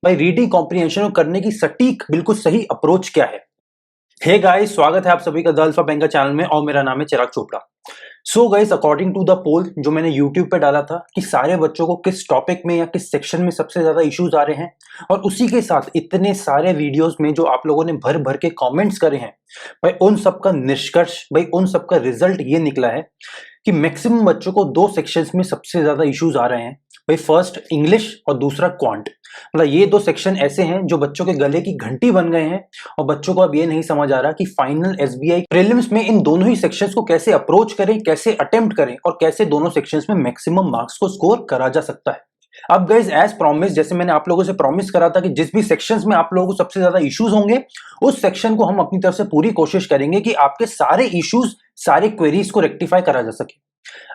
भाई reading comprehension करने की सटीक बिल्कुल सही अप्रोच क्या है। हे गाइस, स्वागत है आप सभी का द अल्फा बैंक चैनल में और मेरा नाम है Chirag Chopra. So guys, according to the poll जो मैंने यूट्यूब पे डाला था कि सारे बच्चों को किस टॉपिक में या किस सेक्शन में सबसे ज्यादा इश्यूज आ रहे हैं, और उसी के साथ इतने सारे वीडियोस में जो आप लोगों ने भर भर के कमेंट्स करे हैं, भाई उन सब का निष्कर्ष, भाई उन सब का रिजल्ट ये निकला है कि मैक्सिमम बच्चों को दो सेक्शंस में सबसे ज्यादा इश्यूज आ रहे हैं। भाई फर्स्ट इंग्लिश और दूसरा क्वांट। मतलब ये दो सेक्शन ऐसे हैं जो बच्चों के गले की घंटी बन गए हैं और बच्चों को अब ये नहीं समझ आ रहा कि फाइनल एसबीआई प्रीलिम्स में इन दोनों ही सेक्शंस को कैसे अप्रोच करें, कैसे अटेम्प्ट करें और कैसे दोनों सेक्शंस में मैक्सिमम मार्क्स को स्कोर करा जा सकता है। अब गाइस, एज प्रॉमिस, जैसे मैंने आप लोगों से प्रॉमिस करा था कि जिस भी सेक्शंस में आप लोगों को सबसे ज्यादा इश्यूज होंगे उस सेक्शन को हम अपनी तरफ से पूरी कोशिश करेंगे कि आपके सारे इश्यूज, सारे क्वेरीज को रेक्टिफाई करा जा सके।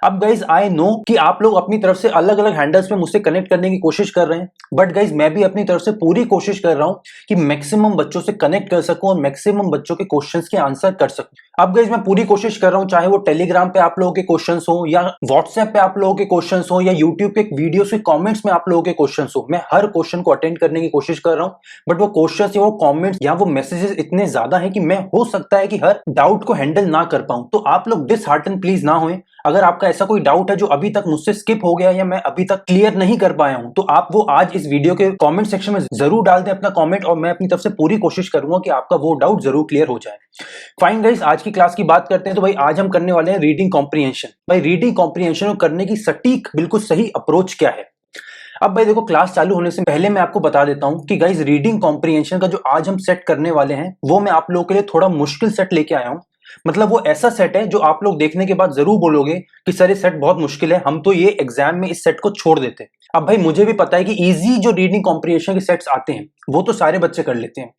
अब गाइज आई नो कि आप लोग अपनी तरफ से अलग अलग हैंडल्स पे मुझसे कनेक्ट करने की कोशिश कर रहे हैं, बट गाइज मैं भी अपनी तरफ से पूरी कोशिश कर रहा हूं कि मैक्सिमम बच्चों से कनेक्ट कर सकूं और मैक्सिमम बच्चों के क्वेश्चंस के आंसर कर सकूं। अब गाइज मैं पूरी कोशिश कर रहा हूं, चाहे वो टेलीग्राम पे आप लोगों के क्वेश्चंस हो या व्हाट्सएप पे आप लोगों के क्वेश्चंस हो या यूट्यूब के वीडियो के कॉमेंट्स में आप लोगों के क्वेश्चंस हो, मैं हर क्वेश्चन को अटेंड करने की कोशिश कर रहा हूं। बट वो क्वेश्चंस या वो कॉमेंट्स या वो मैसेजेस इतने ज्यादा है कि मैं हो सकता है कि हर डाउट को हैंडल ना कर पाऊं। तो आप लोग डिसहार्टन प्लीज ना होएं। अगर आपका ऐसा कोई डाउट है जो अभी तक मुझसे स्किप हो गया या मैं अभी तक क्लियर नहीं कर पाया हूं, तो आप वो आज इस वीडियो के कमेंट सेक्शन में जरूर डाल दें अपना कमेंट, और मैं अपनी तरफ से पूरी कोशिश करूंगा कि आपका वो डाउट जरूर क्लियर हो जाए। फाइन गाइस, आज की क्लास की बात करते हैं। तो भाई आज हम करने वाले हैं रीडिंग कॉम्प्रिहेंशन। भाई रीडिंग कॉम्प्रिहेंशन करने की सटीक बिल्कुल सही अप्रोच क्या है। अब भाई देखो, क्लास चालू होने से पहले मैं आपको बता देता हूं कि गाइस रीडिंग कॉम्प्रिहेंशन का जो आज हम सेट करने वाले हैं वो मैं आप लोगों के लिए थोड़ा मुश्किल सेट लेके आया हूं। मतलब वो ऐसा सेट है जो आप लोग देखने के बाद जरूर बोलोगे कि सर ये सेट बहुत मुश्किल है, हम तो ये एग्जाम में इस सेट को छोड़ देते। अब भाई मुझे भी पता है कि इजी जो रीडिंग कॉम्प्रिहेंशन के सेट्स आते हैं वो तो सारे बच्चे कर लेते हैं।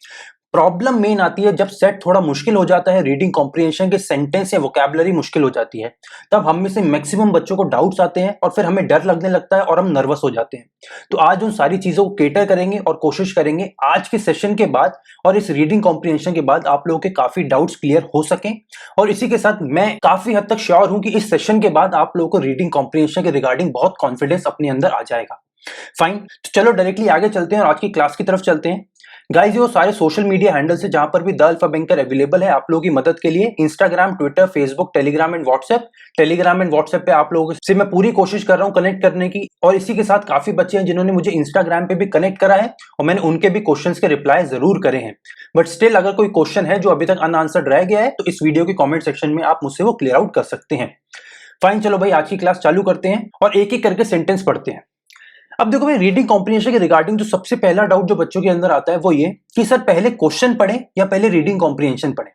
प्रॉब्लम मेन आती है जब सेट थोड़ा मुश्किल हो जाता है, रीडिंग कॉम्प्रिहेंशन के सेंटेंस या वोकैबुलरी मुश्किल हो जाती है, तब हम में से मैक्सिमम बच्चों को डाउट्स आते हैं और फिर हमें डर लगने लगता है और हम नर्वस हो जाते हैं। तो आज उन सारी चीजों को केटर करेंगे और कोशिश करेंगे आज के सेशन के बाद और इस रीडिंग कॉम्प्रिहेंशन के बाद आप लोगों के काफी डाउट्स क्लियर हो सकें। और इसी के साथ मैं काफी हद तक श्योर हूं कि इस सेशन के बाद आप लोगों को रीडिंग कॉम्प्रिहेंशन के रिगार्डिंग बहुत कॉन्फिडेंस अपने अंदर आ जाएगा। फाइन, तो चलो डायरेक्टली आगे चलते हैं और आज की क्लास की तरफ चलते हैं। गाइस, ये वो सारे सोशल मीडिया हैंडल्स है जहां पर भी द अल्फा बैंकर अवेलेबल है आप लोगों की मदद के लिए। Instagram, Twitter, Facebook, Telegram and WhatsApp. Telegram and WhatsApp पे आप लोगों से मैं पूरी कोशिश कर रहा हूं कनेक्ट करने की, और इसी के साथ काफी बच्चे हैं जिन्होंने मुझे इंस्टाग्राम पे भी कनेक्ट करा है और मैंने उनके भी क्वेश्चंस के रिप्लाई जरूर करे हैं। बट स्टिल अगर कोई क्वेश्चन है जो अभी तक अनआंसर्ड रह गया है तो इस वीडियो के कॉमेंट सेक्शन में आप मुझसे वो क्लियर आउट कर सकते हैं। फाइन, चलो भाई आज की क्लास चालू करते हैं और एक एक करके सेंटेंस पढ़ते हैं। अब देखो भाई, रीडिंग कॉम्प्रिहेंशन के रिगार्डिंग जो सबसे पहला डाउट जो बच्चों के अंदर आता है वो ये कि सर पहले क्वेश्चन पढ़े या पहले रीडिंग कॉम्प्रिहेंशन पढ़े।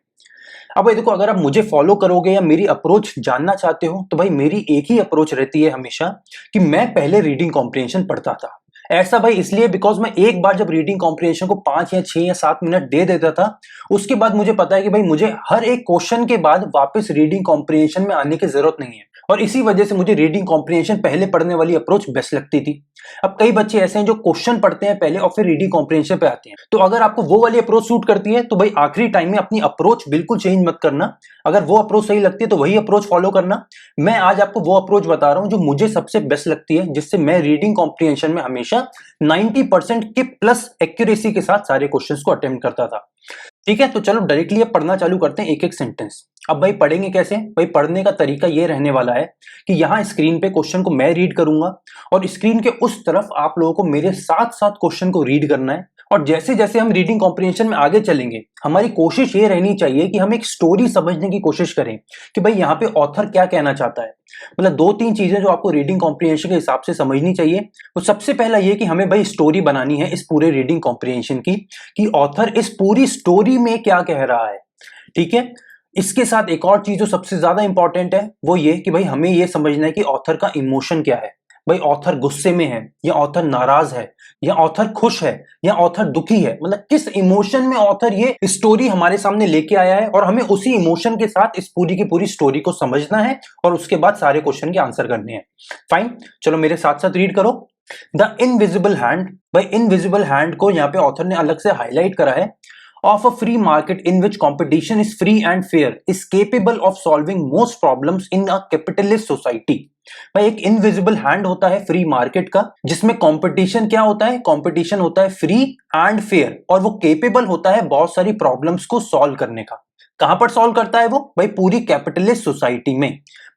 अब भाई देखो, अगर आप मुझे फॉलो करोगे या मेरी अप्रोच जानना चाहते हो तो भाई मेरी एक ही अप्रोच रहती है हमेशा कि मैं पहले रीडिंग कॉम्प्रिहेंशन पढ़ता था। ऐसा भाई इसलिए बिकॉज मैं एक बार जब रीडिंग कॉम्प्रिहेंशन को 5 या 6 या 7 मिनट दे देता था, उसके बाद मुझे पता है कि भाई मुझे हर एक क्वेश्चन के बाद वापस रीडिंग कॉम्प्रिहेंशन में आने की जरूरत नहीं है, और इसी वजह से मुझे रीडिंग कॉम्प्रिहेंशन पहले पढ़ने वाली अप्रोच बेस्ट लगती थी। अब कई बच्चे ऐसे हैं जो क्वेश्चन पढ़ते हैं पहले और फिर रीडिंग कॉम्प्रिहेंशन पे आते हैं, तो अगर आपको वो वाली अप्रोच सूट करती है तो भाई आखिरी टाइम में अपनी अप्रोच बिल्कुल चेंज मत करना। अगर वो अप्रोच सही लगती है तो वही अप्रोच फॉलो करना। मैं आज आपको वो अप्रोच बता रहा हूं जो मुझे सबसे बेस्ट लगती है, जिससे मैं रीडिंग कॉम्प्रिहेंशन में हमेशा 90% के प्लस एक्यूरेसी के साथ सारे क्वेश्चंस को अटेम्प्ट करता था। ठीक है, तो चलो डायरेक्टली अब पढ़ना चालू करते हैं एक एक सेंटेंस। अब भाई पढ़ेंगे कैसे? भाई पढ़ने का तरीका ये रहने वाला है कि यहाँ स्क्रीन पे क्वेश्चन को मैं रीड करूंगा और स्क्रीन के उस तरफ आप लोगों को मेरे साथ साथ क्वेश्चन को रीड करना है। और जैसे जैसे हम रीडिंग कॉम्प्रिहेंशन में आगे चलेंगे, हमारी कोशिश ये रहनी चाहिए कि हम एक स्टोरी समझने की कोशिश करें कि भाई यहाँ पे ऑथर क्या कहना चाहता है। मतलब 2-3 चीजें जो आपको रीडिंग कॉम्प्रिहेंशन के हिसाब से समझनी चाहिए। तो सबसे पहला ये कि हमें भाई स्टोरी बनानी है इस पूरे रीडिंग कॉम्प्रिहेंशन की, कि ऑथर इस पूरी स्टोरी में क्या कह रहा है। ठीक है, इसके साथ एक और चीज जो सबसे ज्यादा इंपॉर्टेंट है वो ये कि भाई हमें ये समझना है कि ऑथर का इमोशन क्या है। भाई ऑथर गुस्से में है या ऑथर नाराज है या ऑथर खुश है या ऑथर दुखी है, मतलब किस इमोशन में ऑथर ये स्टोरी हमारे सामने लेके आया है, और हमें उसी इमोशन के साथ इस पूरी की पूरी स्टोरी को समझना है और उसके बाद सारे क्वेश्चन के आंसर करने हैं। फाइन, चलो मेरे साथ साथ रीड करो। The invisible hand. भाई इनविजिबल हैंड को यहाँ पे ऑथर ने अलग से हाईलाइट करा है of a free market in which competition is free and fair is capable of solving most problems in a capitalist society। भाई एक इनविजिबल हैंड होता है फ्री मार्केट का, जिसमें कंपटीशन क्या होता है, कंपटीशन होता है फ्री एंड फेयर, और वो केपेबल होता है बहुत सारी प्रॉब्लम्स को सॉल्व करने का। कहां पर सॉल्व करता है वो? भाई पूरी कैपिटलिस्ट सोसाइटी में।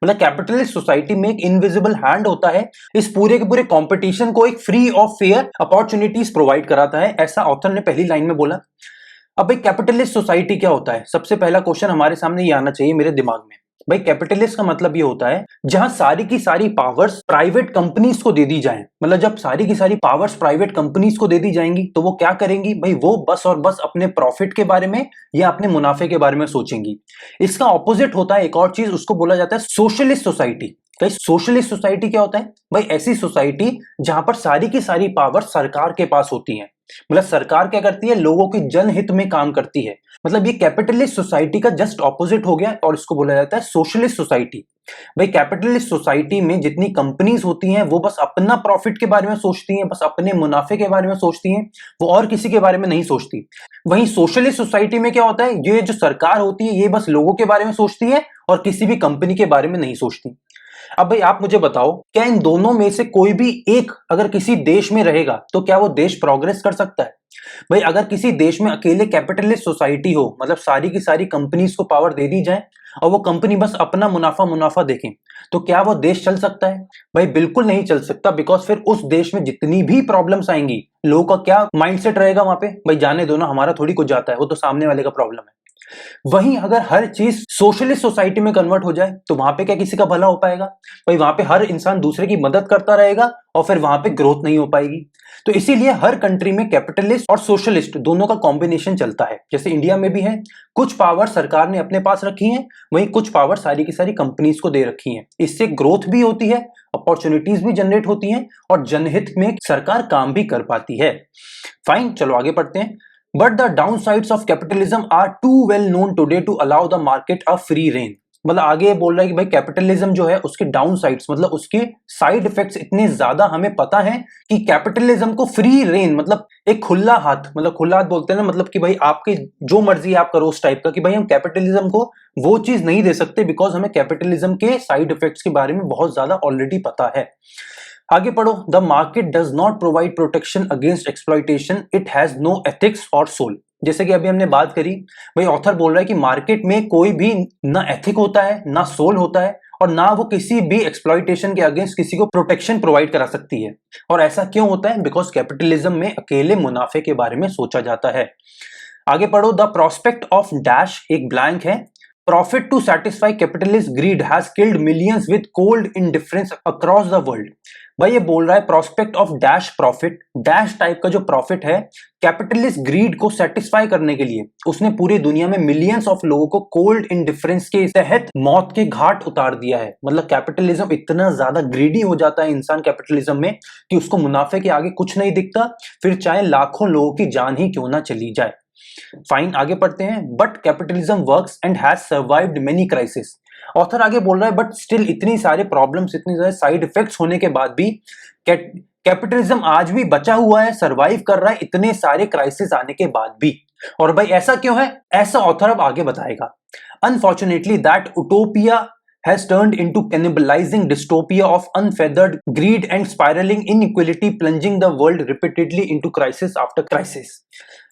मतलब कैपिटलिस्ट सोसाइटी में एक इनविजिबल हैंड होता है, इस पूरे के पूरे कंपटीशन को एक फ्री और फेयर अपॉर्चुनिटीज प्रोवाइड कराता है, ऐसा ऑथर ने पहली लाइन में बोला। अब भाई कैपिटलिस्ट सोसाइटी क्या होता है? सबसे पहला क्वेश्चन हमारे सामने ये आना चाहिए मेरे दिमाग में। भाई कैपिटलिस्ट का मतलब ये होता है जहां सारी की सारी पावर्स प्राइवेट कंपनीज को दे दी जाए। मतलब जब सारी की सारी पावर्स प्राइवेट कंपनीज को दे दी जाएंगी तो वो क्या करेंगी भाई? वो बस और बस अपने प्रॉफिट के बारे में या अपने मुनाफे के बारे में सोचेंगी। इसका ऑपोजिट होता है एक और चीज, उसको बोला जाता है सोशलिस्ट सोसाइटी। सोशलिस्ट सोसाइटी क्या होता है भाई? ऐसी सोसाइटी जहां पर सारी की सारी पावर सरकार के पास होती है। मतलब सरकार क्या करती है? लोगों के जनहित में काम करती है। मतलब ये कैपिटलिस्ट सोसाइटी का जस्ट ऑपोजिट हो गया और इसको बोला जाता है सोशलिस्ट सोसाइटी। भाई कैपिटलिस्ट सोसाइटी में जितनी कंपनीज होती हैं वो बस अपना प्रॉफिट के बारे में सोचती हैं, बस अपने मुनाफे के बारे में सोचती हैं, वो और किसी के बारे में नहीं सोचती। वहीं सोशलिस्ट सोसाइटी में क्या होता है? ये जो सरकार होती है ये बस लोगों के बारे में सोचती है और किसी भी कंपनी के बारे में नहीं सोचती। अब भाई आप मुझे बताओ, क्या इन दोनों में से कोई भी एक अगर किसी देश में रहेगा तो क्या वो देश प्रोग्रेस कर सकता है? भाई अगर किसी देश में अकेले कैपिटलिस्ट सोसाइटी हो, मतलब सारी की सारी कंपनीज को पावर दे दी जाए और वो कंपनी बस अपना मुनाफा मुनाफा देखें, तो क्या वो देश चल सकता है? भाई बिल्कुल नहीं चल सकता, बिकॉज फिर उस देश में जितनी भी प्रॉब्लम्स आएंगी, लोगों का क्या माइंडसेट रहेगा वहां पे? भाई जाने दो ना, हमारा थोड़ी कुछ जाता है, वो तो सामने वाले का प्रॉब्लम है। वहीं अगर हर चीज सोशलिस्ट सोसाइटी में कन्वर्ट हो जाए तो वहां पे क्या किसी का भला हो पाएगा? भाई वहां पे हर इंसान दूसरे की मदद करता रहेगा और फिर वहां पे ग्रोथ नहीं हो पाएगी। तो इसीलिए हर कंट्री में कैपिटलिस्ट और सोशलिस्ट दोनों का कॉम्बिनेशन चलता है। जैसे इंडिया में भी है, कुछ पावर सरकार ने अपने पास रखी है, वहीं कुछ पावर सारी की सारी कंपनीज को दे रखी है। इससे ग्रोथ भी होती है, अपॉर्चुनिटीज भी जनरेट होती हैं और जनहित में सरकार काम भी कर पाती है। फाइन, चलो आगे पढ़ते हैं। But the downsides of capitalism are too well known today to allow the market a free rein। मतलब आगे ये बोल रहा है कि भाई कैपिटलिज्म जो है उसके डाउन साइड्स, मतलब उसके साइड इफेक्ट्स इतने ज्यादा हमें पता है कि कैपिटलिज्म को फ्री रेन, मतलब एक खुला हाथ, मतलब खुला हाथ बोलते हैं ना, मतलब कि भाई आपकी जो मर्जी आप करो उस टाइप का, कि भाई हम कैपिटलिज्म को वो चीज नहीं दे सकते बिकॉज हमें कैपिटलिज्म के साइड इफेक्ट्स के बारे में बहुत ज्यादा ऑलरेडी पता है। आगे पढ़ो। The market does not provide protection against exploitation, it has no ethics और सोल। जैसे कि अभी हमने बात करी, भाई ऑथर बोल रहा है कि मार्केट में कोई भी ना एथिक होता है, ना सोल होता है, और ना वो किसी भी एक्सप्लॉइटेशन के अगेंस्ट किसी को प्रोटेक्शन प्रोवाइड करा सकती है। और ऐसा क्यों होता है? बिकॉज कैपिटलिज्म में अकेले मुनाफे के बारे में सोचा जाता है। आगे पढ़ो। द प्रोस्पेक्ट ऑफ डैश, एक ब्लैंक है, profit to satisfy capitalist greed has killed millions with cold indifference across the world. भाई ये बोल रहा है prospect of dash profit, dash type का जो प्रॉफिट है कैपिटलिस्ट ग्रीड को सेटिस्फाई करने के लिए उसने पूरी दुनिया में मिलियंस ऑफ लोगों को कोल्ड इंडिफरेंस के तहत मौत के घाट उतार दिया है। मतलब कैपिटलिज्म इतना ज्यादा ग्रीडी हो जाता है इंसान कैपिटलिज्म में कि उसको मुनाफे के आगे कुछ नहीं दिखता, फिर चाहे लाखों लोगों की जान ही क्यों ना चली जाए। फाइन, आगे पढ़ते हैं। But capitalism works and has survived many crisis. Author आगे बोल रहा है बट स्टिल इतनी सारे प्रॉब्लम्स, इतने सारे साइड इफेक्ट्स होने के बाद भी कैपिटलिज्म आज भी बचा हुआ है, सरवाइव कर रहा है इतने सारे क्राइसिस आने के बाद भी। और भाई ऐसा क्यों है? ऐसा ऑथर अब आगे बताएगा। Unfortunately that utopia has turned into cannibalizing dystopia of unfeathered greed and spiraling inequality, plunging the world repeatedly into crisis after crisis।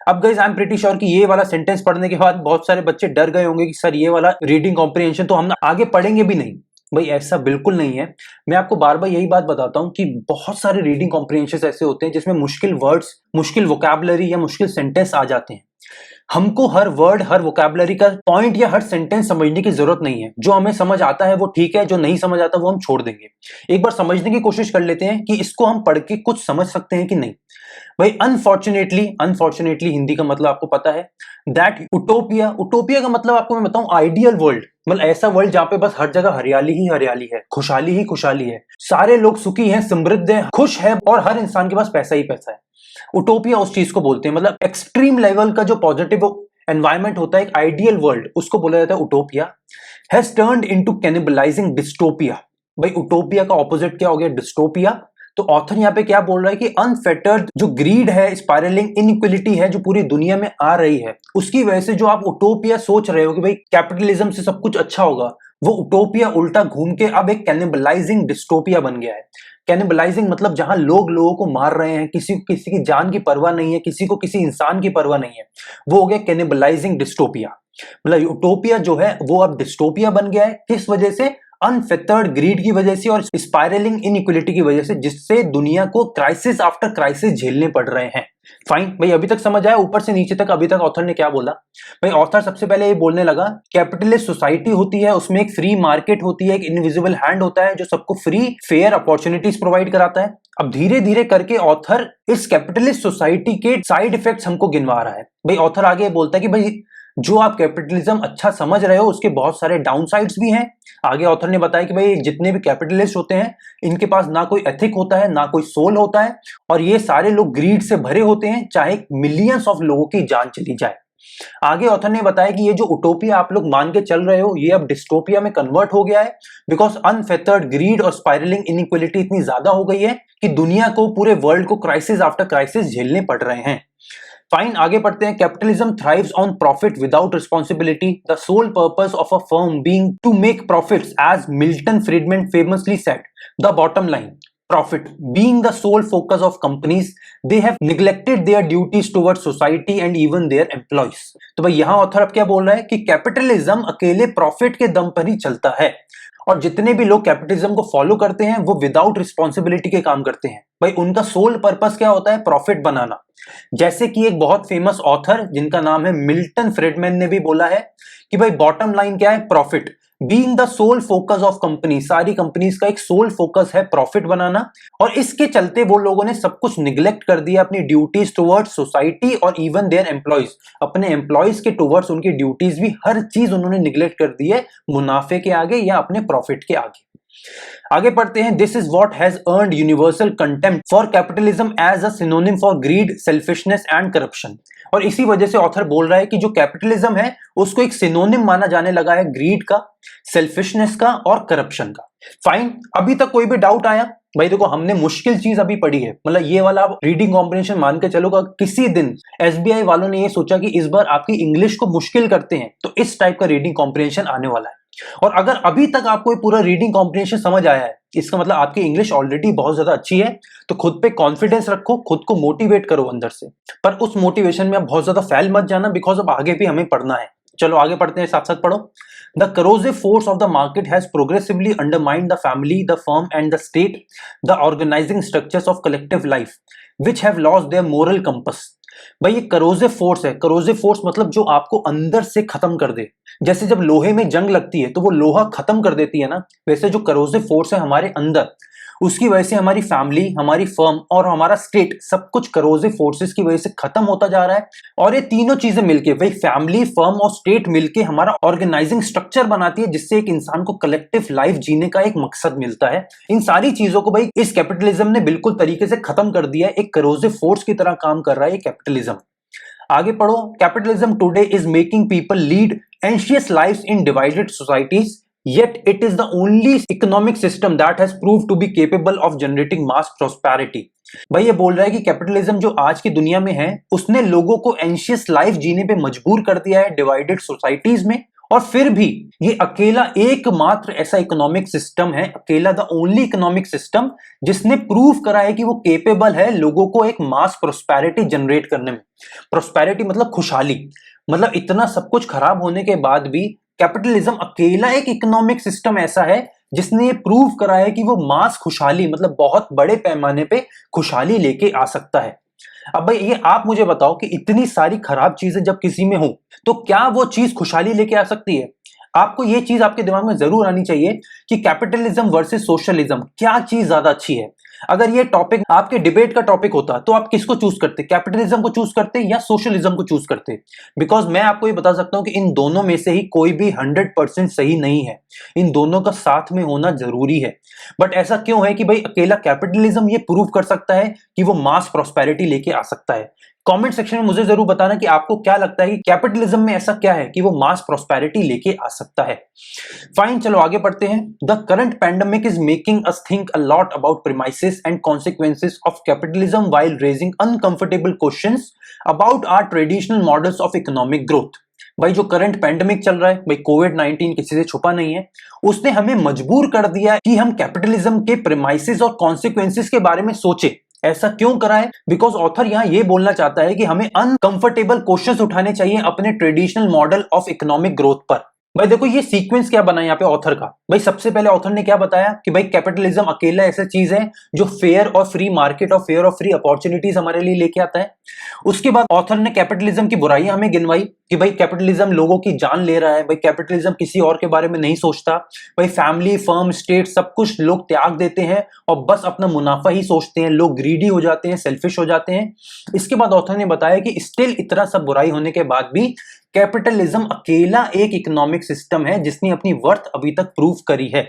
अब guys I am pretty sure कि ये वाला सेंटेंस पढ़ने के बाद बहुत सारे बच्चे डर गए होंगे कि सर ये वाला रीडिंग कॉम्प्रिहेंशन तो हम आगे पढ़ेंगे भी नहीं। भाई ऐसा बिल्कुल नहीं है। मैं आपको बार बार यही बात बताता हूं कि बहुत सारे रीडिंग कॉम्प्रिहेंशन ऐसे होते हैं जिसमें मुश्किल वर्ड्स, मुश्किल वोकैबुलरी या मुश्किल सेंटेंस आ जाते हैं। हमको हर वर्ड, हर वोकैबुलरी का पॉइंट या हर सेंटेंस समझने की जरूरत नहीं है। जो हमें समझ आता है वो ठीक है, जो नहीं समझ आता वो हम छोड़ देंगे। एक बार समझने की कोशिश कर लेते हैं कि इसको हम पढ़ के कुछ समझ सकते हैं कि नहीं। भाई अनफॉर्चुनेटली हिंदी का मतलब आपको पता है। दैट उटोपिया, उटोपिया का मतलब आपको मैं बताऊं आइडियल वर्ल्ड, मतलब ऐसा वर्ल्ड जहां पे बस हर जगह हरियाली ही हरियाली है, खुशहाली ही खुशहाली है, सारे लोग सुखी हैं, समृद्ध हैं, खुश है और हर इंसान के पास पैसा ही पैसा है। उटोपिया उस चीज को बोलते हैं, मतलब एक्सट्रीम लेवल का जो पॉजिटिव एनवायरनमेंट होता है, एक आइडियल वर्ल्ड, उसको बोला जाता है utopia. Has turned into cannibalising dystopia. भाई उटोपिया का ऑपोजिट क्या हो गया? डिस्टोपिया। तो ऑथर यहाँ पे क्या बोल रहा है कि अनफेटर्ड जो ग्रीड है, स्पायरलिंग इनइक्वलिटी है जो पूरी दुनिया में आ रही है, उसकी वजह से जो आप उटोपिया सोच रहे हो कि भाई कैपिटलिज्म से सब कुछ अच्छा होगा, वो उटोपिया उल्टा घूम के अब एक कैनिबलाइजिंग डिस्टोपिया बन गया है। कैनिबलाइजिंग मतलब जहां लोग लोगों को मार रहे हैं, किसी को किसी की जान की परवाह नहीं है, किसी को किसी इंसान की परवाह नहीं है, वो हो गया कैनिबलाइजिंग डिस्टोपिया। मतलब यूटोपिया जो है वो अब डिस्टोपिया बन गया है। किस वजह से? अनफेटर्ड ग्रीड की वजह से और स्पायरलिंग इनइक्वलिटी की वजह से, जिससे दुनिया को क्राइसिस आफ्टर क्राइसिस झेलने पड़ रहे हैं। फाइन भाई, अभी तक समझ आया ऊपर से नीचे तक? अभी तक ऑथर ने क्या बोला भाई? ऑथर सबसे पहले ये बोलने लगा कैपिटलिस्ट सोसाइटी होती है, उसमें एक फ्री मार्केट होती है, एक इनविजिबल हैंड होता है जो सबको फ्री फेयर अपॉर्चुनिटीज प्रोवाइड कराता है। अब धीरे धीरे करके ऑथर इस कैपिटलिस्ट सोसाइटी के साइड इफेक्ट्स हमको गिनवा रहा है। भाई ऑथर आगे बोलता है कि भाई जो आप कैपिटलिज्म अच्छा समझ रहे हो उसके बहुत सारे डाउनसाइड्स भी हैं। आगे ऑथर ने बताया कि भाई जितने भी कैपिटलिस्ट होते हैं इनके पास ना कोई एथिक होता है, ना कोई सोल होता है, और ये सारे लोग ग्रीड से भरे होते हैं, चाहे मिलियंस ऑफ लोगों की जान चली जाए। आगे ऑथर ने बताया कि ये जो उटोपिया आप लोग मान के चल रहे हो ये अब डिस्टोपिया में कन्वर्ट हो गया है, बिकॉज अनफेटर्ड ग्रीड और स्पाइरलिंग इनइक्वलिटी इतनी ज्यादा हो गई है कि दुनिया को, पूरे वर्ल्ड को क्राइसिस आफ्टर क्राइसिस झेलने पड़ रहे हैं। फाइन, आगे पढ़ते हैं। Capitalism thrives on profit without responsibility, the sole purpose of a firm being to make profits, as Milton Friedman famously said, the bottom line profit being the sole focus of companies, they have neglected their duties towards society and even their employees। तो भाई यहां author अब क्या बोल रहा है कि capitalism अकेले प्रॉफिट के दम पर ही चलता है, और जितने भी लोग कैपिटलिज्म को फॉलो करते हैं वो विदाउट रिस्पॉन्सिबिलिटी के काम करते हैं। भाई उनका सोल पर्पस क्या होता है? प्रॉफिट बनाना। जैसे कि एक बहुत फेमस ऑथर जिनका नाम है मिल्टन फ्रीडमैन ने भी बोला है कि भाई बॉटम लाइन क्या है? Profit being the sole focus of company, सारी कंपनीज का एक सोल फोकस है प्रॉफिट बनाना, और इसके चलते वो लोगों ने सब कुछ निग्लेक्ट कर दिया, अपनी ड्यूटीज टुवर्ड्स सोसाइटी और इवन देयर एम्प्लॉइज, अपने एम्प्लॉइज के टुवर्ड्स उनकी ड्यूटीज भी, हर चीज उन्होंने निग्लेक्ट कर दी है मुनाफे के आगे या अपने प्रॉफिट के आगे। आगे पढ़ते हैं। This is what has earned universal contempt for capitalism as a synonym for greed, selfishness and corruption. और इसी वजह से ऑथर बोल रहा है कि जो कैपिटलिज्म है उसको एक सिनोनिम माना जाने लगा है ग्रीड का, सेल्फिशनेस का और करप्शन का। फाइन, अभी तक कोई भी डाउट आया? भाई देखो हमने मुश्किल चीज अभी पढ़ी है, मतलब ये वाला आप रीडिंग कॉम्प्रिहेंशन मान के चलोगा। किसी दिन एसबीआई वालों ने ये सोचा कि इस बार आपकी इंग्लिश को मुश्किल करते हैं, तो इस टाइप का रीडिंग कॉम्प्रिहेंशन आने वाला है। और अगर अभी तक आपको पूरा रीडिंग कॉम्प्रिहेंशन समझ आया है, इसका मतलब आपकी इंग्लिश ऑलरेडी बहुत ज्यादा अच्छी है। तो खुद पे कॉन्फिडेंस रखो, खुद को मोटिवेट करो अंदर से, पर उस मोटिवेशन में आप बहुत ज्यादा फैल मत जाना, बिकॉज अब आगे भी हमें पढ़ना है। चलो आगे पढ़ते हैं, साथ साथ पढ़ो। The corrosive force of the market has progressively undermined the family, the firm and the state, the organizing structures of collective life, which have lost their moral compass। भाई ये करोसिव फोर्स है। करोसिव फोर्स मतलब जो आपको अंदर से खत्म कर दे। जैसे जब लोहे में जंग लगती है तो वो लोहा खत्म कर देती है ना, वैसे जो करोसिव फोर्स है हमारे अंदर, उसकी वजह से हमारी फैमिली, हमारी फर्म और हमारा स्टेट सब कुछ करोसिव फोर्सेस की वजह से खत्म होता जा रहा है। और ये तीनों चीजें मिलके, भाई फैमिली, फर्म और स्टेट मिलके हमारा ऑर्गेनाइजिंग स्ट्रक्चर बनाती है, जिससे एक इंसान को कलेक्टिव लाइफ जीने का एक मकसद मिलता है। इन सारी चीजों को भाई इस कैपिटलिज्म ने बिल्कुल तरीके से खत्म कर दिया है। एक करोसिव फोर्स की तरह काम कर रहा है कैपिटलिज्म। आगे पढ़ो। Capitalism today is making people lead anxious lives in divided societies, yet it is the only economic system that has proved to be capable of generating mass prosperity। भाई ये बोल रहा है कि कैपिटलिज्म जो आज की दुनिया में है उसने लोगों को एंशियस लाइफ जीने पे मजबूर कर दिया है डिवाइडेड सोसाइटीज में, और फिर भी ये अकेला एकमात्र ऐसा इकोनॉमिक सिस्टम है, अकेला द ओनली इकोनॉमिक सिस्टम जिसने प्रूव करा है कि वो केपेबल है लोगों को एक मास प्रोस्पेरिटी जनरेट करने में। प्रोस्पेरिटी मतलब खुशहाली, मतलब इतना सब कुछ खराब होने के बाद भी कैपिटलिज्म अकेला एक इकोनॉमिक सिस्टम ऐसा है जिसने ये प्रूव करा है कि वो मास खुशहाली, मतलब बहुत बड़े पैमाने पे खुशहाली लेके आ सकता है। अब भाई ये आप मुझे बताओ कि इतनी सारी खराब चीजें जब किसी में हो तो क्या वो चीज खुशहाली लेके आ सकती है? आपको ये चीज आपके दिमाग में जरूर आनी चाहिए कि कैपिटलिज्म वर्सेस सोशलिज्म, क्या चीज ज्यादा अच्छी है। अगर ये टॉपिक आपके डिबेट का टॉपिक होता तो आप किसको चूज करते? कैपिटलिज्म को चूज करते या सोशलिज्म को चूज करते? बिकॉज मैं आपको ये बता सकता हूं कि इन दोनों में से ही कोई भी 100% सही नहीं है, इन दोनों का साथ में होना जरूरी है। बट ऐसा क्यों है कि भाई अकेला कैपिटलिज्म ये प्रूव कर सकता है कि वो मास प्रॉस्पेरिटी लेके आ सकता है? कमेंट सेक्शन में मुझे जरूर बताना कि आपको क्या लगता है कि कैपिटलिज्म में ऐसा क्या है कि वो मास प्रॉस्पेरिटी लेके आ सकता है। फाइन, चलो आगे बढ़ते हैं। The current pandemic is making us think a lot about premises and consequences of capitalism while raising uncomfortable questions about our traditional models of economic growth. भाई जो करंट पैंडेमिक चल रहा है, भाई कोविड-19 किसी से छुपा नहीं है, उसने हमें मजबूर कर दिया है कि हम कैपिटलिज्म के प्रीमाइसेस और कॉन्सिक्वेंसेस के बारे में सोचें। ऐसा क्यों करा है? बिकॉज ऑथर यहां ये बोलना चाहता है कि हमें अनकंफर्टेबल क्वेश्चंस उठाने चाहिए अपने traditional model of economic growth पर। भाई देखो ये सीक्वेंस क्या बना यहाँ पे ऑथर का। भाई सबसे पहले ऑथर ने क्या बताया कि भाई कैपिटलिज्म अकेला ऐसा चीज है जो फेयर और फ्री मार्केट और फेयर और फ्री अपॉर्चुनिटीज हमारे लिए लेके आता है। उसके बाद ऑथर ने कैपिटलिज्म की बुराइयां हमें गिनवाई कि भाई कैपिटलिज्म लोगों की जान ले रहा है, भाई कैपिटलिज्म किसी और के बारे में नहीं सोचता, भाई फैमिली, फर्म, स्टेट सब कुछ लोग त्याग देते हैं और बस अपना मुनाफा ही सोचते हैं, लोग ग्रीडी हो जाते हैं, सेल्फिश हो जाते हैं। इसके बाद ऑथर ने बताया कि स्टिल इतना सब बुराई होने के बाद भी कैपिटलिज्म अकेला एक इकोनॉमिक सिस्टम है जिसने अपनी वर्थ अभी तक प्रूव करी है।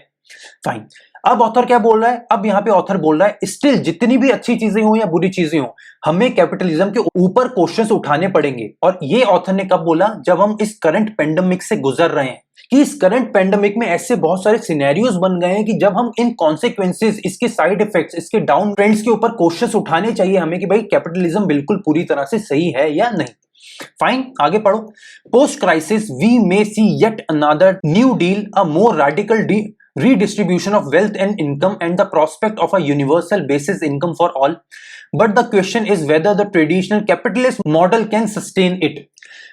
फाइन, अब ऑथर क्या बोल रहा है? अब यहां पे ऑथर बोल रहा है स्टिल जितनी भी अच्छी चीजें हो या बुरी चीजें हो, हमें कैपिटलिज्म के ऊपर क्वेश्चंस उठाने पड़ेंगे। और ये ऑथर ने कब बोला? जब हम इस करंट पेंडेमिक से गुजर रहे हैं कि इस करंट पेंडेमिक में ऐसे बहुत सारे सिनेरियोज बन गए हैं कि जब हम इन कॉन्सिक्वेंसेस, इसके साइड इफेक्ट्स, इसके डाउन ट्रेंड्स के ऊपर क्वेश्चंस उठाने चाहिए हमें कि भाई कैपिटलिज्म बिल्कुल पूरी तरह से सही है या नहीं। फाइन, आगे पढ़ो। Post crisis we may see yet another new deal, a more radical redistribution of wealth and income and the prospect of a universal basic income for all, but the question is whether the traditional capitalist model can sustain it।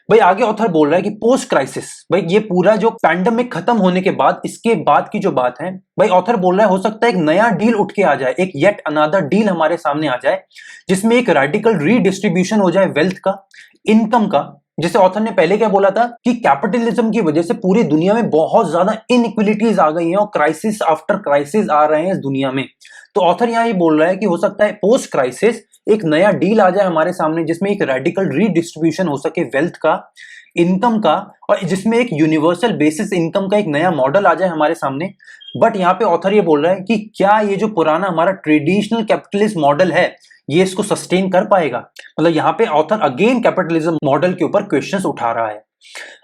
भाई आगे author बोल रहा है कि post crisis, भाई ये पूरा जो पैंडेमिक खत्म होने के बाद इसके बाद की जो बात है, भाई ऑथर बोल रहा है हो सकता है एक नया डील उठ के आ जाए, एक येट अनदर डील हमारे सामने आ जाए जिसमें एक रेडिकल रीडिस्ट्रीब्यूशन हो जाए वेल्थ का, इनकम का। जैसे ऑथर ने पहले क्या बोला था कि कैपिटलिज्म की वजह से पूरी दुनिया में बहुत ज्यादा इनइक्वालिटीज आ गई हैं और क्राइसिस आफ्टर क्राइसिस आ रहे हैं इस दुनिया में। तो ऑथर यहां ये बोल रहा है कि हो सकता है पोस्ट क्राइसिस एक नया डील आ जाए हमारे सामने जिसमें एक रेडिकल रीडिस्ट्रीब्यूशन हो सके वेल्थ का, इनकम का, और जिसमें एक यूनिवर्सल बेसिस इनकम का एक नया मॉडल आ जाए हमारे सामने। बट यहाँ पे ऑथर ये बोल रहा है कि क्या ये जो पुराना हमारा ट्रेडिशनल कैपिटलिस्ट मॉडल है ये इसको सस्टेन कर पाएगा? मतलब यहाँ पे ऑथर अगेन कैपिटलिज्म मॉडल के ऊपर क्वेश्चंस उठा रहा है।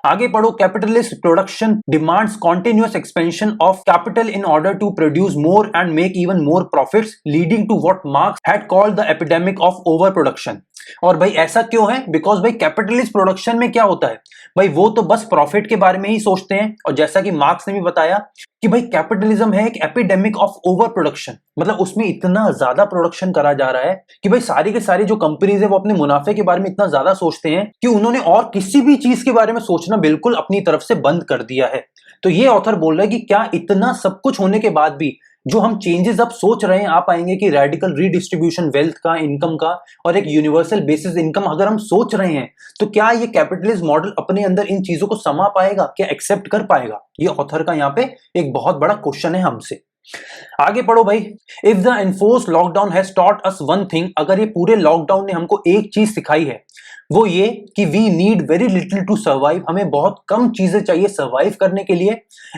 आगे पढ़ो। Capitalist production demands continuous expansion of capital in order to produce more and make even more profits, leading to what Marx had called the epidemic of over production. और भाई ऐसा क्यों है? बिकॉज भाई कैपिटलिस्ट प्रोडक्शन में क्या होता है, भाई वो तो बस प्रॉफिट के बारे में ही सोचते हैं। और जैसा कि मार्क्स ने भी बताया कि भाई कैपिटलिज्म है एक एपिडेमिक ऑफ ओवर प्रोडक्शन, मतलब उसमें इतना ज्यादा प्रोडक्शन करा जा रहा है कि भाई सारी के सारी जो कंपनीज है वो अपने मुनाफे के बारे में इतना ज्यादा सोचते हैं कि उन्होंने और किसी भी चीज के बारे में सोचना बिल्कुल अपनी तरफ से बंद कर दिया है। तो ये ऑथर बोल रहा है कि क्या इतना सब कुछ होने के बाद भी जो हम चेंजेस अब सोच रहे हैं आ पाएंगे कि रेडिकल रीडिस्ट्रीब्यूशन वेल्थ का, इनकम का और एक यूनिवर्सल बेसिस इनकम अगर हम सोच रहे हैं तो क्या ये कैपिटलिस्ट मॉडल अपने अंदर इन चीजों को समा पाएगा, क्या एक्सेप्ट कर पाएगा? ये ऑथर का यहाँ पे एक बहुत बड़ा क्वेश्चन है हमसे। आगे पढ़ो भाई। If the enforced lockdown has taught us one thing, अगर ये पूरे लॉकडाउन ने हमको एक चीज सिखाई है वो ये कि we need very little to survive, हमें बहुत कम चीजें चाहिए सर्वाइव करने के लिए,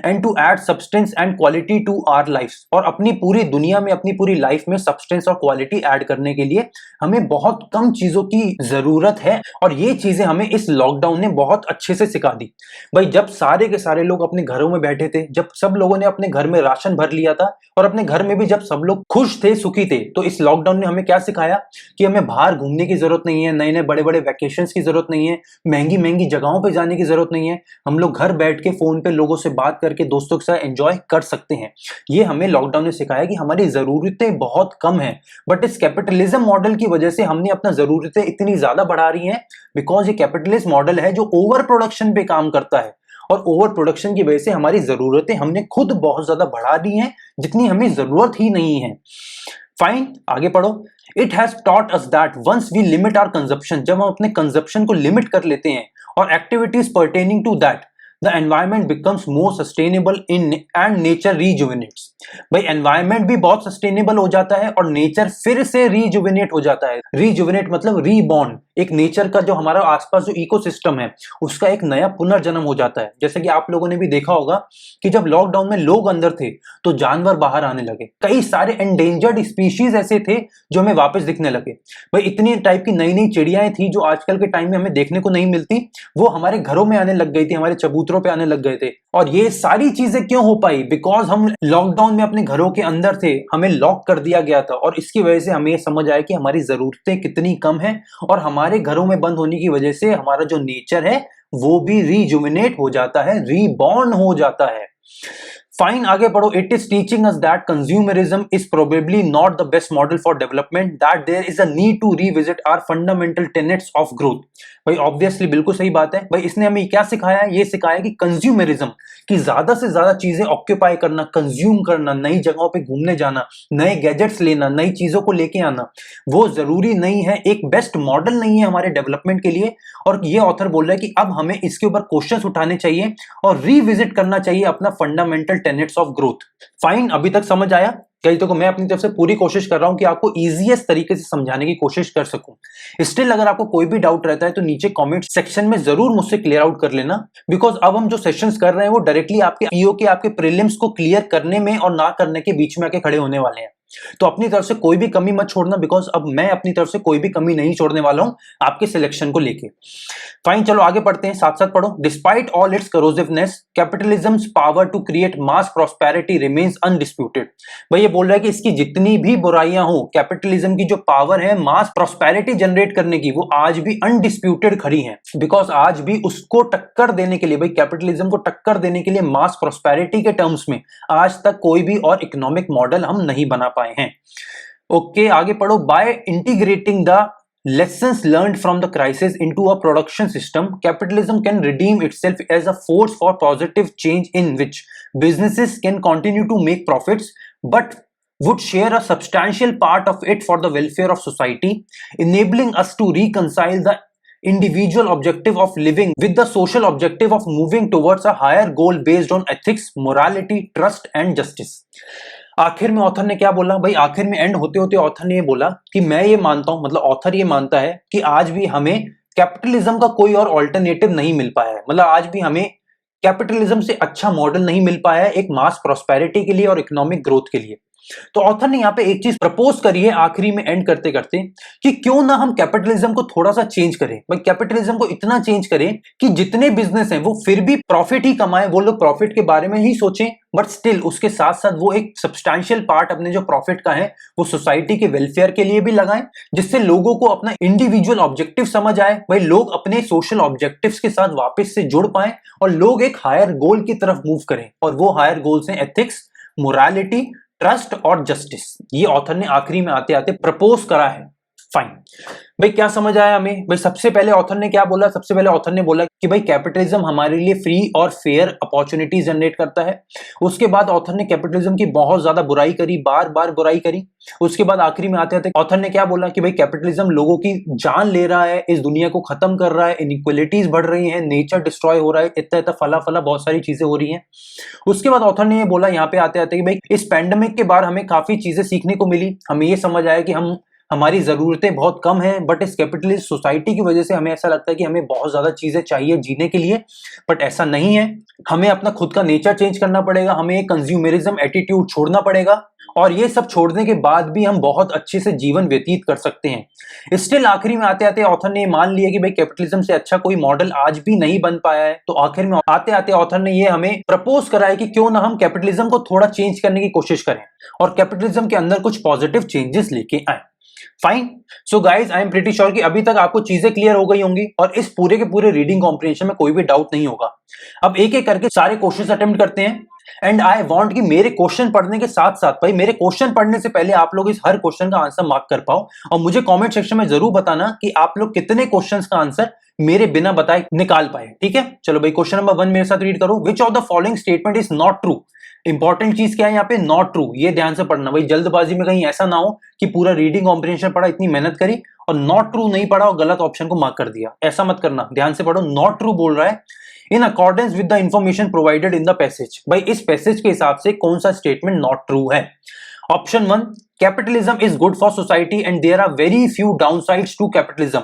and to add substance and quality to our life, और अपनी पूरी दुनिया में अपनी पूरी लाइफ में सब्सटेंस और क्वालिटी ऐड करने के लिए हमें बहुत कम चीजों की जरूरत है। और ये चीजें हमें इस लॉकडाउन ने बहुत अच्छे से सिखा दी। भाई जब सारे के सारे लोग अपने घरों में बैठे थे, जब सब लोगों ने अपने घर में राशन भर लिया था और अपने घर में भी जब सब लोग खुश थे, सुखी थे, तो इस लॉकडाउन ने हमें क्या सिखाया कि हमें बाहर घूमने की जरूरत नहीं है, नए नए बड़े बड़े वैकेशंस की जरूरत नहीं है, महंगी महंगी जगहों पे जाने की जरूरत नहीं है। हम लोग घर बैठ के फोन पे लोगों से बात करके दोस्तों के साथ एंजॉय कर सकते हैं। ये हमें लॉकडाउन ने सिखाया कि हमारी जरूरतें बहुत कम हैं, बट इस कैपिटलिज्म मॉडल की वजह से हमने अपना जरूरतें इतनी ज्यादा बढ़ा रही हैं, बिकॉज ये कैपिटलिस्ट मॉडल है जो ओवर प्रोडक्शन पे काम करता है, और ओवर प्रोडक्शन की वजह से हमारी जरूरतें हमने खुद बहुत ज्यादा बढ़ा दी हैं जितनी हमें जरूरत ही नहीं है। फाइन, आगे पढ़ो। It has taught us that once we limit our consumption, जब हम अपने कंजप्शन को लिमिट कर लेते हैं और activities pertaining to that, the environment becomes more sustainable in and nature rejuvenates. भाई एनवायरमेंट भी बहुत सस्टेनेबल हो जाता है और नेचर फिर से रीजुविनेट हो जाता है। रीजुविनेट मतलब रीबॉर्न, एक नेचर का जो हमारा आसपास जो इकोसिस्टम है उसका एक नया पुनर्जन्म हो जाता है। जैसे कि आप लोगों ने भी देखा होगा कि जब लॉकडाउन में लोग अंदर थे तो जानवर बाहर आने लगे, कई सारे एंडेंजर्ड स्पीशीज ऐसे थे जो हमें वापस दिखने लगे। भाई इतनी टाइप की नई नई चिड़ियाएं थी जो आजकल के टाइम में हमें देखने को नहीं मिलती, वो हमारे घरों में आने लग गई थी, हमारे चबूतरों पे आने लग गए थे। और ये सारी चीजें क्यों हो पाई? बिकॉज हम लॉकडाउन में अपने घरों के अंदर थे, हमें लॉक कर दिया गया था और इसकी वजह से हमें ये समझ आया कि हमारी जरूरतें कितनी कम है और हमारे घरों में बंद होने की वजह से हमारा जो नेचर है वो भी रीजुमिनेट हो जाता है, रीबॉर्न हो जाता है। फाइन, आगे पढ़ो। It is teaching us that consumerism is probably not the best model for development, that there is a need to revisit our fundamental tenets of growth. भाई ऑब्वियसली बिल्कुल सही बात है। भाई इसने हमें क्या सिखाया है? ये सिखाया कि कंज्यूमरिज्म की ज्यादा से ज्यादा चीजें ऑक्यूपाई करना, कंज्यूम करना, नई जगहों पे घूमने जाना, नए गैजेट्स लेना, नई चीजों को लेके आना, वो जरूरी नहीं है, एक बेस्ट मॉडल नहीं है हमारे डेवलपमेंट के लिए। और ये ऑथर बोल रहा है कि अब हमें इसके ऊपर क्वेश्चंस उठाने चाहिए और रिविजिट करना चाहिए अपना fundamental tenets of growth. Fine, अभी तक समझ आया? कई तो मैं अपनी तरफ से पूरी कोशिश कर रहा हूं कि आपको इजीएस्ट तरीके से समझाने की कोशिश कर सकूं। स्टिल अगर आपको कोई भी डाउट रहता है तो नीचे कमेंट सेक्शन में जरूर मुझसे क्लियर आउट कर लेना, बिकॉज अब हम जो सेशंस कर रहे हैं वो डायरेक्टली आपके पीओ के, आपके प्रीलिम्स को क्लियर करने में और ना करने के बीच में आके खड़े होने वाले हैं। तो अपनी तरफ से कोई भी कमी मत छोड़ना, बिकॉज अब मैं अपनी तरफ से कोई भी कमी नहीं छोड़ने वाला हूं आपके सिलेक्शन को लेके। फाइन, चलो आगे पढ़ते हैं, साथ साथ पढ़ो। Despite all its corrosiveness, capitalism's power to create mass prosperity remains undisputed. भाई ये बोल रहा है कि इसकी जितनी भी बुराइयां हो, कैपिटलिज्म की जो पावर है मास प्रॉस्पेरिटी जनरेट करने की, वो आज भी अनडिस्प्यूटेड खड़ी है। बिकॉज आज भी उसको टक्कर देने के लिए, भाई कैपिटलिज्म को टक्कर देने के लिए मास प्रॉस्पेरिटी के टर्म्स में आज तक कोई भी और इकोनॉमिक मॉडल हम नहीं बना पाए हैं। ओके, आगे पढ़ो। By integrating the lessons learned from the crisis into a production system, capitalism can redeem itself as a force for positive change in which businesses can continue to make profits but would share a substantial part of it for the welfare of society, enabling us to reconcile the individual objective of living with the social objective of moving towards a higher goal based on ethics, morality, trust and justice। आखिर में author ने क्या बोला? भाई आखिर में and होते होते ऑथर ने ये बोला कि मैं ये मानता हूं, मतलब ऑथर ये मानता है कि आज भी हमें कैपिटलिज्म का कोई और ऑल्टरनेटिव नहीं मिल पाया है, मतलब आज भी हमें कैपिटलिज्म से अच्छा मॉडल नहीं मिल पाया है एक मास प्रॉस्पेरिटी के लिए और इकोनॉमिक ग्रोथ के लिए। तो ऑथर ने यहाँ पे एक चीज प्रपोज करी है आखिरी में एंड करते करते कि क्यों ना हम कैपिटलिज्म को थोड़ा सा चेंज करें। भाई कैपिटलिज्म को इतना चेंज करें कि जितने बिजनेस हैं वो फिर भी प्रॉफिट ही कमाएं, वो लोग प्रॉफिट के बारे में ही सोचें, बट स्टिल उसके साथ साथ वो एक सब्सटैंशियल पार्ट अपने जो प्रॉफिट का है वो सोसाइटी के वेलफेयर के लिए भी लगाएं, जिससे लोगों को अपना इंडिविजुअल ऑब्जेक्टिव समझ आए। भाई लोग अपने सोशल ऑब्जेक्टिव्स के साथ वापस से जुड़ पाए और लोग एक हायर गोल की तरफ मूव करें, और वो हायर गोल्स हैं एथिक्स, मोरालिटी, ट्रस्ट और जस्टिस। ये ऑथर ने आखिरी में आते आते प्रपोज करा है। फाइन, भाई क्या समझ आया हमें? भाई सबसे पहले ऑथर ने क्या बोला? सबसे पहले ऑथर ने बोला कि भाई कैपिटलिज्म हमारे लिए फ्री और फेयर अपॉर्चुनिटीज जनरेट करता है। उसके बाद ऑथर ने कैपिटलिज्म की बहुत ज्यादा बुराई करी, बार बार बुराई करी। उसके बाद आखिरी में आते आते ऑथर ने क्या बोला कि भाई कैपिटलिज्म लोगों की जान ले रहा है, इस दुनिया को खत्म कर रहा है, इनइक्वालिटीज बढ़ रही है, नेचर डिस्ट्रॉय हो रहा है, इतना इतना फला फला बहुत सारी चीजें हो रही हैं। उसके बाद ऑथर ने ये बोला यहाँ पे आते आते कि भाई इस पैंडेमिक के बाद हमें काफी चीजें सीखने को मिली, हमें ये समझ आया कि हमारी जरूरतें बहुत कम हैं, बट इस कैपिटलिस्ट सोसाइटी की वजह से हमें ऐसा लगता है कि हमें बहुत ज्यादा चीजें चाहिए जीने के लिए, बट ऐसा नहीं है। हमें अपना खुद का नेचर चेंज करना पड़ेगा, हमें एक कंज्यूमरिज्म एटीट्यूड छोड़ना पड़ेगा, और ये सब छोड़ने के बाद भी हम बहुत अच्छे से जीवन व्यतीत कर सकते हैं। स्टिल आखिरी में आते आते ऑथर ने मान लिया कि भाई कैपिटलिज्म से अच्छा कोई मॉडल आज भी नहीं बन पाया है। तो आखिर में आते आते ऑथर ने ये हमें प्रपोज करा है कि क्यों ना हम कैपिटलिज्म को थोड़ा चेंज करने की कोशिश करें और कैपिटलिज्म के अंदर कुछ पॉजिटिव चेंजेस लेके आए। Fine, so guys I am pretty sure कि अभी तक आपको चीजें क्लियर हो गई होंगी और इस पूरे के पूरे रीडिंग कॉम्प्रिहेंशन में कोई भी डाउट नहीं होगा। अब एक एक करके सारे क्वेश्चंस अटेम्प्ट करते हैं, एंड आई वांट कि मेरे क्वेश्चन पढ़ने के साथ साथ भाई मेरे क्वेश्चन पढ़ने से पहले आप लोग इस हर क्वेश्चन का आंसर मार्क कर पाओ, और मुझे कमेंट सेक्शन में जरूर बताना कि आप लोग कितने क्वेश्चंस का आंसर मेरे बिना बताए निकाल पाए। ठीक है, चलो भाई क्वेश्चन नंबर 1 मेरे साथ रीड करो। Which of the following statement is not true? Important चीज क्या है यहाँ पे? Not true. ये ध्यान से पढ़ना भाई, जल्दबाजी में कहीं ऐसा ना हो कि पूरा रीडिंग कॉम्प्रिहेंशन पढ़ा, इतनी मेहनत करी और नॉट ट्रू नहीं पढ़ा और गलत ऑप्शन को मार्क कर दिया, ऐसा मत करना। ध्यान से पढ़ो, नॉट ट्रू बोल रहा है in accordance with the information provided in the passage. भाई इस पैसेज के हिसाब से कौन सा स्टेटमेंट नॉट ट्रू है? Option 1, capitalism is good for society and there are very few downsides to capitalism.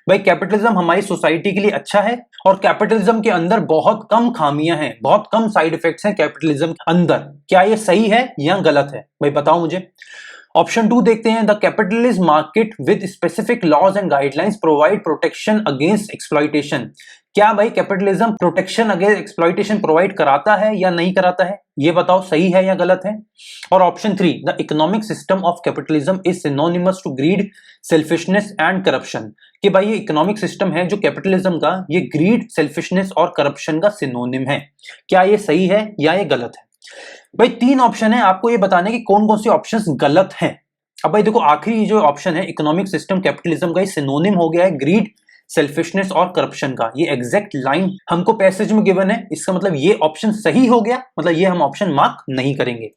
भाई कैपिटलिज्म हमारी सोसाइटी के लिए अच्छा है और कैपिटलिज्म के अंदर बहुत कम खामियां हैं, बहुत कम साइड इफेक्ट्स हैं कैपिटलिज्म के अंदर। क्या ये सही है या गलत है? भाई बताओ मुझे। ऑप्शन 2 देखते हैं। The capitalist market with specific laws and guidelines provide protection against exploitation. क्या भाई capitalism protection against exploitation provide कराता है या नहीं कराता है? ये बताओ सही है या गलत है। और option 3, the economic system of capitalism is synonymous to greed, selfishness and corruption. कि भाई ये इकोनॉमिक सिस्टम है जो कैपिटलिज्म का, ये ग्रीड, सेल्फिशनेस और करप्शन का सिनोनिम है। क्या ये सही है या ये गलत है? भाई 3 ऑप्शन है, आपको ये बताने कि कौन कौन से ऑप्शंस गलत हैं। अब भाई देखो, आखिरी जो ऑप्शन है इकोनॉमिक सिस्टम कैपिटलिज्म का, ये सिनोनिम हो गया है ग्रीड, सेल्फिशनेस और करप्शन का। ये एग्जैक्ट लाइन हमको पैसेज में गिवन है, इसका मतलब ये ऑप्शन सही हो गया, मतलब ये हम ऑप्शन मार्क नहीं करेंगे।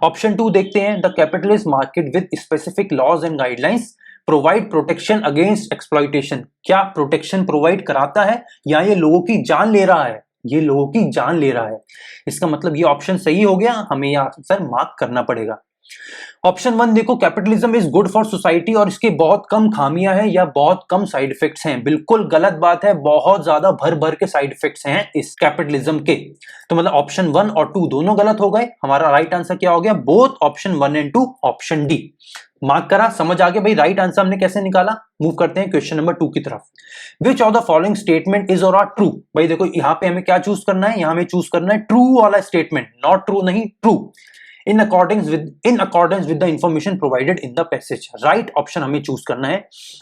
ऑप्शन 2 देखते हैं। The capitalist market with specific laws and guidelines provide protection against exploitation. क्या प्रोटेक्शन प्रोवाइड कराता है या ये लोगों की जान ले रहा है? ये लोगों की जान ले रहा है। इसका मतलब ये ऑप्शन सही हो गया, हमें ये आंसर मार्क करना पड़ेगा। ऑप्शन 1 देखो, capitalism is good for society और इसके बहुत कम खामियां हैं या बहुत कम साइड इफेक्ट्स हैं। बिल्कुल गलत बात है, बहुत ज्यादा भर भर के साइड इफेक्ट्स हैं इस कैपिटलिज्म के। तो मतलब ऑप्शन 1 और 2 दोनों गलत हो गए। हमारा राइट आंसर क्या हो गया? Both option 1 and 2, option D. Mark करा, समझ आ गया भाई राइट आंसर हमने कैसे निकाला। मूव करते हैं क्वेश्चन नंबर 2 की तरफ। Which of the following statement is और आर ट्रू। भाई देखो यहाँ पे हमें क्या चूज करना है, यहाँ हमें चूज करना है ट्रू वाला स्टेटमेंट, नॉट ट्रू नहीं, true. in accordance with the information provided in the passage, right option हमें चूज करना है।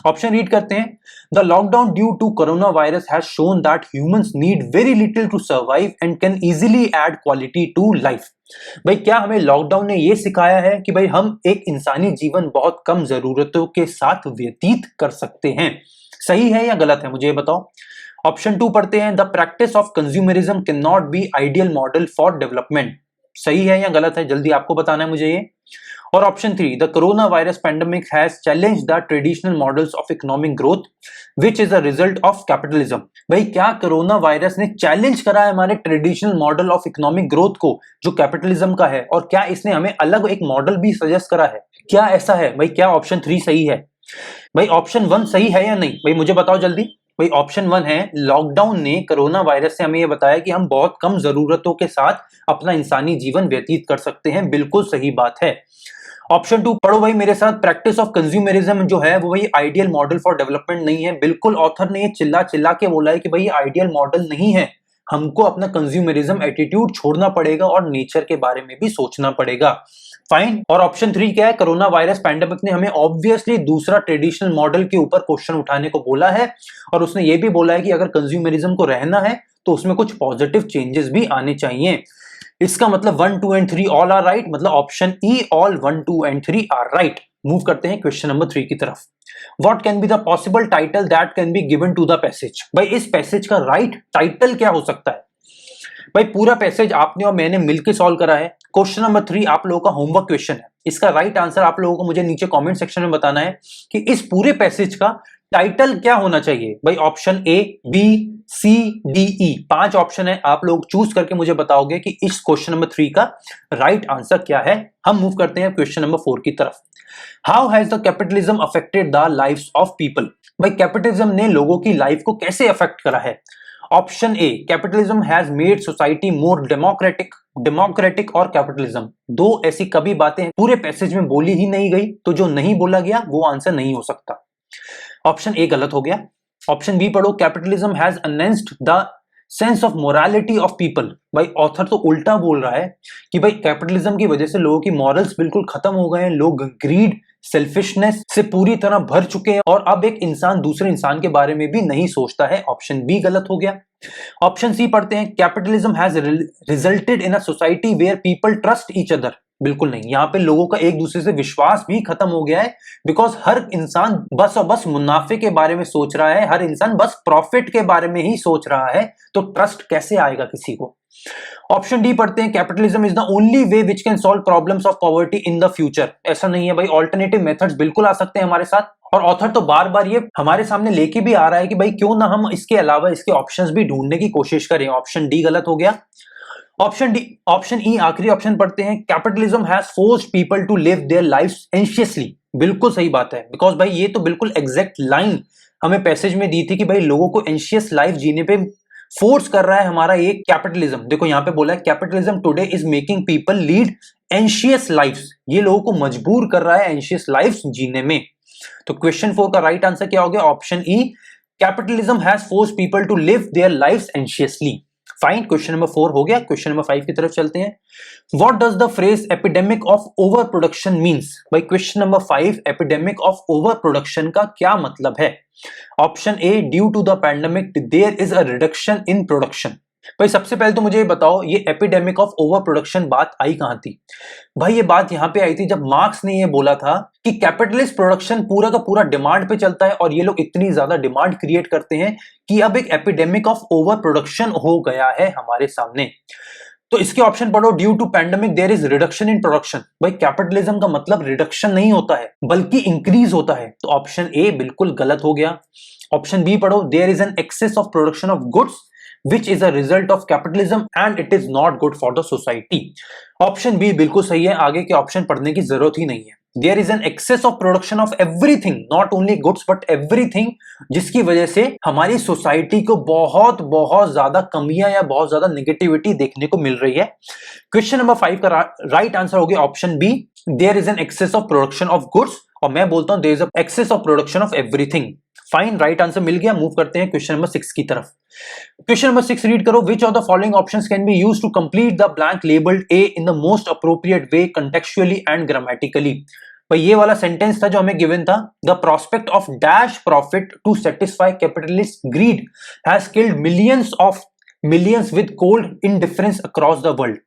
ऑप्शन रीड करते हैं। The lockdown due to coronavirus has shown that humans need very little to survive and can easily add quality to life। भाई क्या हमें lockdown ने ये सिखाया है कि भाई हम एक इंसानी जीवन बहुत कम जरूरतों के साथ व्यतीत कर सकते हैं। सही है या गलत है, मुझे ये बताओ। ऑप्शन 2 पढ़ते हैं। The practice of consumerism can not be ideal model for development. सही है या गलत है, जल्दी आपको बताना है मुझे ये। और option 3, the corona virus pandemic has challenged the traditional models of economic growth which is a result of capitalism. भाई क्या कोरोना वायरस ने चैलेंज करा है हमारे traditional model of economic growth को जो कैपिटलिज्म का है, और क्या इसने हमें अलग एक मॉडल भी सजेस्ट करा है? क्या ऐसा है भाई? क्या ऑप्शन 3 सही है? भाई ऑप्शन 1 सही है या नहीं, भाई मुझे बताओ जल्दी। भाई ऑप्शन 1 है, लॉकडाउन ने कोरोना वायरस से हमें यह बताया कि हम बहुत कम जरूरतों के साथ अपना इंसानी जीवन व्यतीत कर सकते हैं। बिल्कुल सही बात है। ऑप्शन 2 पढ़ो भाई मेरे साथ। प्रैक्टिस ऑफ कंज्यूमरिज्म जो है वो भाई आइडियल मॉडल फॉर डेवलपमेंट नहीं है। बिल्कुल ऑथर ने ये चिल्ला चिल्ला के बोला है कि भाई आइडियल मॉडल नहीं है, हमको अपना कंज्यूमरिज्म एटीट्यूड छोड़ना पड़ेगा और नेचर के बारे में भी सोचना पड़ेगा। फाइन। और ऑप्शन 3 क्या है? कोरोना वायरस पैंडेमिक ने हमें ऑब्वियसली दूसरा ट्रेडिशनल मॉडल के ऊपर क्वेश्चन उठाने को बोला है, और उसने ये भी बोला है कि अगर कंज्यूमरिज्म को रहना है तो उसमें कुछ पॉजिटिव चेंजेस भी आने चाहिए। इसका मतलब 1, 2 एंड 3 ऑल आर राइट, मतलब option E all 1, 2 and 3 are right. Move करते हैं क्वेश्चन नंबर 3 की तरफ। What can be the possible title that can be given to the passage. भाई इस पैसेज का राइट टाइटल क्या हो सकता है? भाई पूरा पैसेज आपने और मैंने मिलकर सॉल्व करा है। क्वेश्चन नंबर 3 आप लोगों का होमवर्क क्वेश्चन है। इसका राइट आंसर आप लोगों को मुझे नीचे कमेंट सेक्शन में बताना है कि इस पूरे पैसेज का टाइटल क्या होना चाहिए। भाई option A, B, C, D, E, 5 option है, आप लोग चूज करके मुझे बताओगे कि इस क्वेश्चन नंबर 3 का राइट आंसर क्या है। हम मूव करते हैं क्वेश्चन नंबर 4 की तरफ। How has the capitalism affected the lives of people. भाई कैपिटलिज्म ने लोगों की लाइफ को कैसे अफेक्ट करा है? Option A, capitalism has made society more democratic और कैपिटलिज्म। दो ऐसी कभी बातें पूरे पैसेज में बोली ही नहीं गई, तो जो नहीं बोला गया वो आंसर नहीं हो सकता। ऑप्शन ए गलत हो गया। ऑप्शन बी पढ़ो। Capitalism has enhanced the sense of morality of people. भाई ऑथर तो उल्टा बोल रहा है कि भाई कैपिटलिज्म की वजह से लोगों की मॉरल्स बिल्कुल खत्म हो गए हैं, लोग ग्रीड, सेल्फिशनेस से पूरी तरह भर चुके हैं और अब एक इंसान दूसरे इंसान के बारे में भी नहीं सोचता है। ऑप्शन बी गलत हो गया। ऑप्शन सी पढ़ते हैं। Capitalism has resulted in a society where people trust each other. बिल्कुल नहीं, यहाँ पे लोगों का एक दूसरे से विश्वास भी खत्म हो गया है, बिकॉज हर इंसान बस और बस मुनाफे के बारे में सोच रहा है, हर इंसान बस प्रॉफिट के बारे में ही सोच रहा है, तो ट्रस्ट कैसे आएगा किसी को। ऑप्शन डी पढ़ते हैं। Capitalism is the only way which can solve problems of poverty in the future. ऐसा नहीं है भाई, ऑल्टरनेटिव मेथड्स बिल्कुल आ सकते हैं हमारे साथ, और ऑथर तो बार बार ये हमारे सामने लेके भी आ रहा है कि भाई क्यों ना हम इसके अलावा इसके ऑप्शंस भी ढूंढने की कोशिश करें। ऑप्शन डी गलत हो गया। ऑप्शन ई आखिरी ऑप्शन पढ़ते हैं। Capitalism has forced people to live their lives anxiously. बिल्कुल सही बात है, बिकॉज भाई ये तो बिल्कुल एग्जैक्ट लाइन हमें पैसेज में दी थी कि भाई लोगों को एंशियस लाइफ जीने पे फोर्स कर रहा है हमारा ये कैपिटलिज्म। देखो यहां पे बोला है capitalism today is making people lead anxious lives. ये लोगों को मजबूर कर रहा है एंशियस लाइफ्स जीने में। तो क्वेश्चन 4 का राइट आंसर क्या हो गया? Option E, capitalism has forced people to live their lives anxiously. Fine, question number 4 हो गया। क्वेश्चन नंबर 5 की तरफ चलते हैं। What does the phrase epidemic of over production means? भाई question number 5, epidemic of over production का क्या मतलब है? Option A, due to the pandemic there is a reduction in production. भाई सबसे पहले तो मुझे ये बताओ, ये एपिडेमिक ऑफ ओवर प्रोडक्शन बात आई कहां थी? भाई ये बात यहां पे आई थी जब मार्क्स ने ये बोला था कि कैपिटलिस्ट प्रोडक्शन पूरा का पूरा डिमांड पे चलता है और ये लोग इतनी ज्यादा डिमांड क्रिएट करते हैं कि अब एक एपिडेमिक ऑफ ओवर प्रोडक्शन हो गया है हमारे सामने। तो इसके ऑप्शन पढ़ो, due to pandemic there is reduction in production. भाई कैपिटलिज्म का मतलब रिडक्शन नहीं होता है बल्कि इंक्रीज होता है। तो ऑप्शन ए बिल्कुल गलत हो गया। ऑप्शन बी पढ़ो, there is an excess of production of goods which is a result of capitalism and it is not good for the society। Option B बिल्कुल सही है, आगे के ऑप्शन पढ़ने की जरूरत ही नहीं है। There is an excess of production of everything, not only goods but everything, जिसकी वजह से हमारी सोसाइटी को बहुत बहुत ज्यादा कमियां या बहुत ज्यादा नेगेटिविटी देखने को मिल रही है। क्वेश्चन नंबर 5 का राइट आंसर हो गया option B, there is an excess of production of goods, और मैं बोलता हूं there is an excess of production of everything. Fine, right answer मिल गया। मूव करते हैं क्वेश्चन नंबर 6 की तरफ। क्वेश्चन नंबर 6 रीड करो, which of the following options can be used to complete the blank labelled A in the most appropriate way contextually and grammatically. भाई ये वाला सेंटेंस था जो हमें गिवन था, the prospect of dash profit to satisfy capitalist greed has killed millions with cold indifference across the world.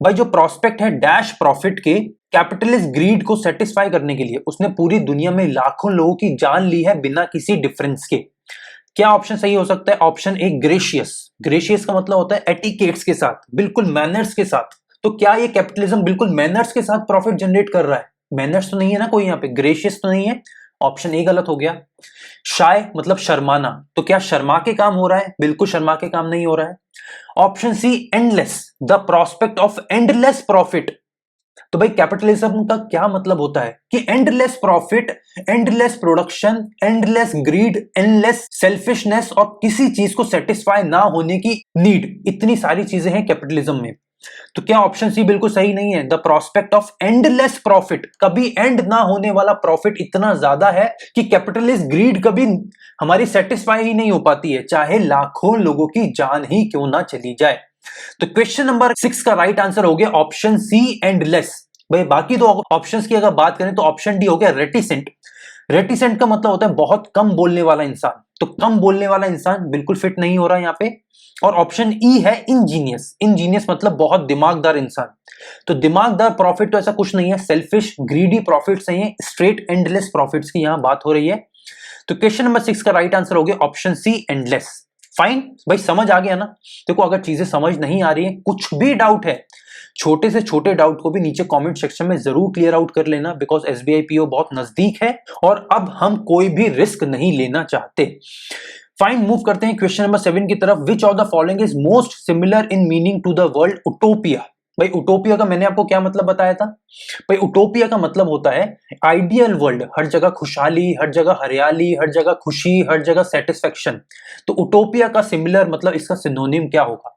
भाई जो prospect है डैश प्रॉफिट के कैपिटलिस्ट ग्रीड को सेटिस्फाई करने के लिए उसने पूरी दुनिया में लाखों लोगों की जान ली है बिना किसी डिफरेंस के। क्या ऑप्शन सही हो सकता है? ऑप्शन ए, ग्रेशियस। ग्रेशियस का मतलब होता है एटिकेट्स के साथ, बिल्कुल मैनर्स के साथ। तो क्या ये कैपिटलिज्म बिल्कुल मैनर्स के साथ प्रॉफिट जनरेट कर रहा है? मैनर्स तो नहीं है ना कोई यहाँ पे, ग्रेशियस तो नहीं है। ऑप्शन ए गलत हो गया। शाय मतलब शर्माना, तो क्या शर्मा के काम हो रहा है? बिल्कुल शर्मा के काम नहीं हो रहा है। Option C, endless, the prospect of endless profit. तो भाई कैपिटलिज्म का क्या मतलब होता है कि endless profit, endless production, endless greed, endless selfishness और किसी चीज को सेटिस्फाई ना होने की नीड, इतनी सारी चीजें हैं कैपिटलिज्म में। तो क्या ऑप्शन सी बिल्कुल सही नहीं है? The prospect of endless profit, कभी एंड ना होने वाला प्रॉफिट इतना ज्यादा है कि कैपिटलिस्ट ग्रीड कभी हमारी सेटिस्फाई ही नहीं हो पाती है, चाहे लाखों लोगों की जान ही क्यों ना चली जाए। तो क्वेश्चन नंबर 6 का राइट आंसर हो गया ऑप्शन सी, एंडलेस। भाई बाकी दो ऑप्शंस की अगर बात करें तो ऑप्शन डी हो गया रेटिसेंट। रेटिसेंट का मतलब होता है बहुत कम बोलने वाला इंसान, तो कम बोलने वाला इंसान बिल्कुल फिट नहीं हो रहा यहाँ पे। और ऑप्शन ई है इंजीनियस। इंजीनियस मतलब बहुत दिमागदार इंसान, तो दिमागदार प्रॉफिट तो ऐसा कुछ नहीं है, सेल्फिश ग्रीडी प्रॉफिट्स नहीं है, स्ट्रेट एंडलेस प्रॉफिट्स की यहां बात हो रही है। तो क्वेश्चन नंबर 6 का राइट आंसर हो गया ऑप्शन सी, एंडलेस। फाइन भाई, समझ आ गया ना? देखो अगर चीजें समझ नहीं आ रही है, कुछ भी डाउट है, छोटे से छोटे डाउट को भी नीचे कमेंट सेक्शन में जरूर क्लियर आउट कर लेना, बिकॉज एसबीआई पीओ बहुत नजदीक है और अब हम कोई भी रिस्क नहीं लेना चाहते। फाइन, मूव करते हैं क्वेश्चन नंबर 7 की तरफ। Which of the following is most similar in meaning to the world utopia? भाई उटोपिया का मैंने आपको क्या मतलब बताया था? भाई उटोपिया का मतलब होता है आइडियल वर्ल्ड, हर जगह खुशहाली, हर जगह हरियाली, हर जगह खुशी, हर जगह सेटिस्फेक्शन। तो उटोपिया का सिमिलर मतलब इसका सिनोनिम क्या होगा?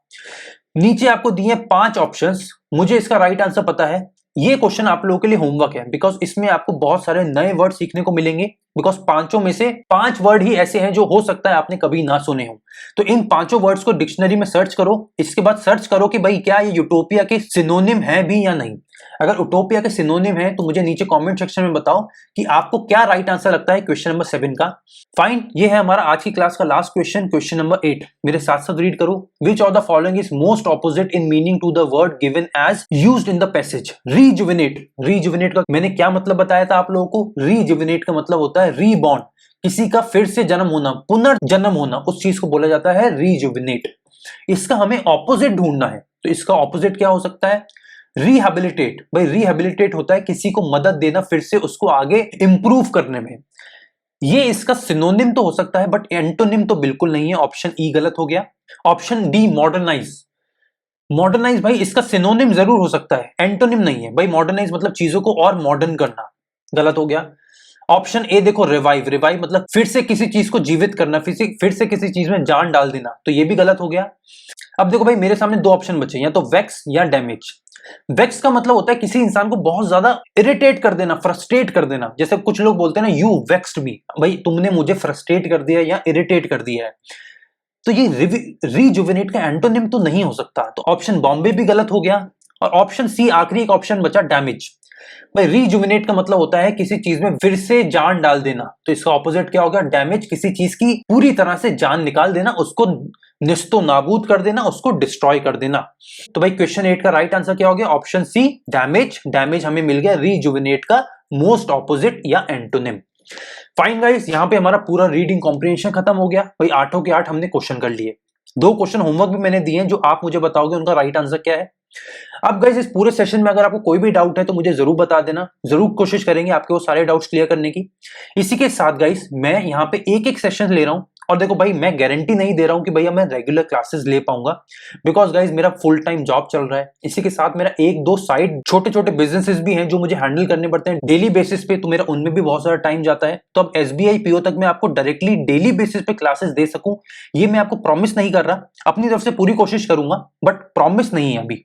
नीचे आपको दिए 5 ऑप्शंस, मुझे इसका राइट आंसर पता है। ये क्वेश्चन आप लोगों के लिए होमवर्क है, बिकॉज इसमें आपको बहुत सारे नए वर्ड सीखने को मिलेंगे, बिकॉज 5 में से 5 वर्ड ही ऐसे हैं जो हो सकता है आपने कभी ना सुने हो। तो इन 5 वर्ड्स को डिक्शनरी में सर्च करो, इसके बाद सर्च करो कि भाई क्या ये यूटोपिया के सिनोनिम है भी या नहीं। अगर उटोपिया के सिनोनिम है तो मुझे नीचे कमेंट सेक्शन में बताओ कि आपको क्या राइट आंसर लगता है क्वेश्चन नंबर 7 का। फाइन, ये है हमारा आज की क्लास का लास्ट क्वेश्चन, क्वेश्चन नंबर 8। मेरे साथ साथ रीड करो। Which of the following is most opposite in meaning to the word given as used in the passage? Rejuvenate. Rejuvenate का मैंने क्या मतलब बताया था आप लोगों को? रीजुविनेट का मतलब होता है रीबॉर्न, किसी का फिर से जन्म होना, पुनर्जन्म होना, उस चीज को बोला जाता है रीजुविनेट। इसका हमें ऑपोजिट ढूंढना है, तो इसका ऑपोजिट क्या हो सकता है? रिहेबिलिटेट। भाई रिहेबिलिटेट होता है किसी को मदद देना, फिर से उसको आगे इंप्रूव करने में। ये इसका सिनोनिम तो हो सकता है बट एंटोनिम तो बिल्कुल नहीं है। ऑप्शन ई गलत हो गया। Option D, modernise. मॉडर्नाइज भाई इसका सिनोनिम जरूर हो सकता है, एंटोनिम नहीं है भाई। मॉडर्नाइज मतलब चीजों को और मॉडर्न करना, गलत हो गया। ऑप्शन ए देखो रिवाइव, रिवाइव मतलब फिर से किसी चीज को जीवित करना, फिर से किसी चीज में जान डाल देना, तो ये भी गलत हो गया। अब देखो भाई मेरे सामने दो ऑप्शन बचे, या तो वेक्स या डैमेज। वेक्स का मतलब होता है किसी इंसान को बहुत ज्यादा इरिटेट कर देना, फ्रस्ट्रेट कर देना। जैसे कुछ लोग बोलते हैं ना, यू वेक्स्ड मी, भाई तुमने मुझे फ्रस्ट्रेट कर दिया या इरिटेट कर दिया है। तो ये रिजुविनेट का एंटोनिम तो नहीं हो सकता, तो ऑप्शन बॉम्बे भी गलत हो गया। और ऑप्शन सी आखिरी एक ऑप्शन बचा डैमेज। भाई रिजुविनेट का मतलब होता है किसी चीज में फिर से जान डाल देना, तो इसका ऑपोजिट क्या होगा, डैमेज किसी चीज की पूरी तरह से जान निकाल देना, उसको निस्तो नाबूद कर देना, उसको डिस्ट्रॉय कर देना। तो भाई क्वेश्चन 8 का राइट आंसर क्या हो गया, ऑप्शन सी डैमेज। डैमेज हमें मिल गया रिजुविनेट का मोस्ट ऑपोजिट या एंटोनिम। फाइन गाइस, यहां पे हमारा पूरा रीडिंग कॉम्प्रिहेंशन खत्म हो गया भाई। 8 के 8 हमने क्वेश्चन कर लिए। 2 क्वेश्चन होमवर्क भी मैंने दिए हैं, जो आप मुझे बताओगे उनका राइट आंसर क्या है। अब गाइस इस पूरे सेशन में अगर आपको कोई भी डाउट है तो मुझे जरूर बता देना, जरूर कोशिश करेंगे आपके वो सारे डाउट्स क्लियर करने की। इसी के साथ गाइस मैं यहाँ पे एक एक सेशन ले रहा हूँ, और देखो भाई मैं गारंटी नहीं दे रहा हूँ कि भैया मैं रेगुलर क्लासेस ले पाऊंगा, बिकॉज गाइस मेरा फुल टाइम जॉब चल रहा है। इसी के साथ मेरा एक दो साइड छोटे छोटे बिजनेसेस भी हैं जो मुझे हैंडल करने पड़ते हैं डेली बेसिस पे, तो मेरा उनमें भी बहुत सारा टाइम जाता है। तो अब SBI PO तक मैं आपको डायरेक्टली डेली बेसिस पे क्लासेस दे सकूं, ये मैं आपको प्रॉमिस नहीं कर रहा, अपनी तरफ से पूरी कोशिश करूंगा, बट प्रॉमिस नहीं है अभी।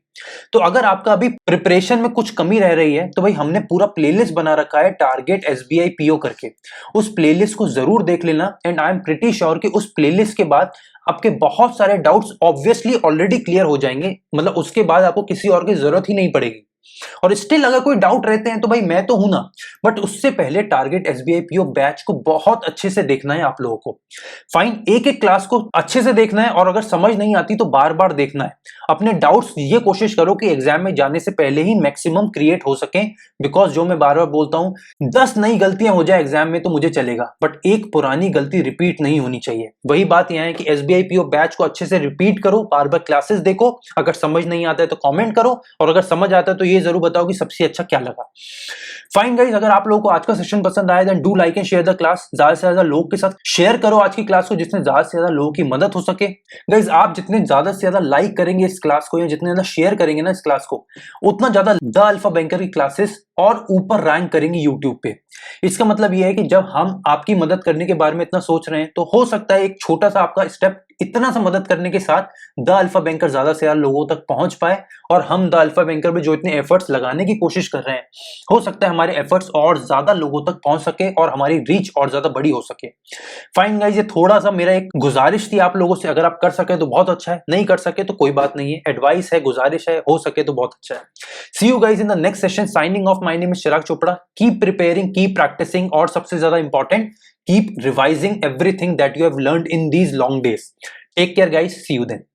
तो अगर आपका अभी प्रिपरेशन में कुछ कमी रह रही है तो भाई हमने पूरा प्लेलिस्ट बना रखा है टारगेट SBI PO करके, उस प्लेलिस्ट को जरूर देख लेना। And I am pretty sure कि उस प्लेलिस्ट के बाद आपके बहुत सारे डाउट्स ऑब्वियसली ऑलरेडी क्लियर हो जाएंगे, मतलब उसके बाद आपको किसी और की जरूरत ही नहीं पड़ेगी। और स्टिल अगर कोई डाउट रहते हैं तो भाई मैं तो हूं ना, बट उससे पहले टारगेट SBI PO बैच को बहुत अच्छे से देखना है आप लोगों को। फाइन, एक एक क्लास को अच्छे से देखना है, और अगर समझ नहीं आती तो बार बार देखना है। अपने डाउट्स ये कोशिश करो कि एग्जाम में जाने से पहले ही मैक्सिमम क्रिएट हो सके, बिकॉज जो मैं बार बार बोलता हूं 10 नई गलतियां हो जाए एग्जाम में तो मुझे चलेगा, बट एक पुरानी गलती रिपीट नहीं होनी चाहिए। वही बात यहां है कि SBI PO बैच को अच्छे से रिपीट करो, बार बार क्लासेस देखो, अगर समझ नहीं आता है तो कॉमेंट करो, और अगर समझ आता है तो ये जरूर बताओ कि सबसे अच्छा क्या लगा। फाइन गाइस, अगर आप लोगों को आज का सेशन पसंद आया then do like and share the class. ज्यादा से ज्यादा लोगों के साथ शेयर करो आज की क्लास को, जिसमें ज्यादा से ज्यादा लोगों की मदद हो सके। गाइस आप जितने ज्यादा से ज्यादा लाइक करेंगे इस क्लास को, या जितने ज्यादा शेयर करेंगे ना इस क्लास को, उतना ज्यादा द अल्फा बैंकर की क्लासेस और ऊपर रैंक करेंगे यूट्यूब पे। इसका मतलब यह है कि जब हम आपकी मदद करने के बारे में इतना सोच रहे हैं, तो हो सकता है एक छोटा सा आपका स्टेप इतना सा मदद करने के साथ द अल्फा बैंकर ज्यादा से ज्यादा लोगों तक पहुंच पाए, और हम द अल्फा बैंकर में जो इतने एफर्ट्स लगाने की कोशिश कर रहे हैं, हो सकता है हमारे एफर्ट्स और ज्यादा लोगों तक पहुंच सके और हमारी रीच और ज्यादा बड़ी हो सके। फाइन गाइस, ये थोड़ा सा मेरा एक गुजारिश थी आप लोगों से, अगर आप कर सके तो बहुत अच्छा है, नहीं कर सके तो कोई बात नहीं है, एडवाइस है, गुजारिश है, हो सके तो बहुत अच्छा है। See you guys in the next session. Signing off, my name is Chirag Chopra. Keep preparing, keep practising, और सबसे ज्यादा important keep revising everything that you have learned in these long days. Take care guys, see you then.